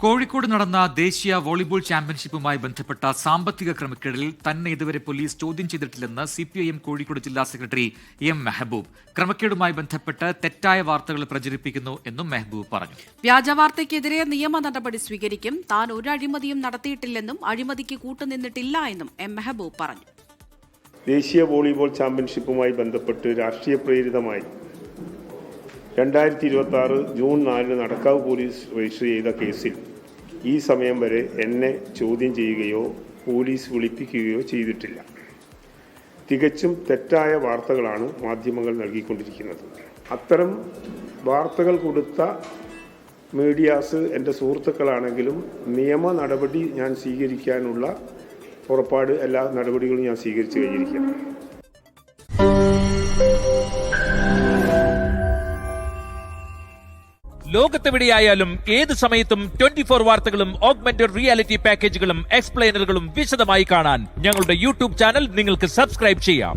കോഴിക്കോട് നടന്ന ദേശീയ വോളിബോൾ ചാമ്പ്യൻഷിപ്പുമായി ബന്ധപ്പെട്ട സാമ്പത്തിക ക്രമക്കേടിൽ തന്നെ ഇതുവരെ പോലീസ് ചോദ്യം ചെയ്തിട്ടില്ലെന്ന് സിപിഐഎം കോഴിക്കോട് ജില്ലാ സെക്രട്ടറി എം മെഹബൂബ്. ക്രമക്കേടുമായി ബന്ധപ്പെട്ട് തെറ്റായ വാർത്തകൾ പ്രചരിപ്പിക്കുന്നു എന്നും മെഹബൂബ് പറഞ്ഞു. വ്യാജവാർത്തയ്ക്കെതിരെ നിയമ നടപടി സ്വീകരിക്കും. താൻ ഒരു അഴിമതിയും നടത്തിയിട്ടില്ലെന്നും അഴിമതിക്ക് കൂട്ടുനിന്നിട്ടില്ല എന്നും എം മെഹബൂബ് പറഞ്ഞു. ദേശീയ വോളിബോൾ ചാമ്പ്യൻഷിപ്പുമായി ബന്ധപ്പെട്ട് രാഷ്ട്രീയ പ്രേരിതമായി 2026 ജൂൺ 4 നടക്കാവ് പോലീസ് രജിസ്റ്റർ ചെയ്ത കേസിൽ ഈ സമയം വരെ എന്നെ ചോദ്യം ചെയ്യുകയോ പോലീസ് വിളിപ്പിക്കുകയോ ചെയ്തിട്ടില്ല. തികച്ചും തെറ്റായ വാർത്തകളാണ് മാധ്യമങ്ങൾ നൽകിക്കൊണ്ടിരിക്കുന്നത്. അത്തരം വാർത്തകൾ കൊടുത്ത മീഡിയാസ് എൻ്റെ സുഹൃത്തുക്കളാണെങ്കിലും നിയമ നടപടി ഞാൻ സ്വീകരിക്കാനുള്ള പുറപ്പാട് എല്ലാ നടപടികളും ഞാൻ സ്വീകരിച്ചു കഴിഞ്ഞിരിക്കുന്നു. ലോകത്തെവിടെയായാലും ഏത് സമയത്തും 24 വാർത്തകളും ഓഗ്മെന്റഡ് റിയാലിറ്റി പാക്കേജുകളും എക്സ്പ്ലെയിനറുകളും വിശദമായി കാണാൻ ഞങ്ങളുടെ യൂട്യൂബ് ചാനൽ നിങ്ങൾക്ക് സബ്സ്ക്രൈബ് ചെയ്യാം.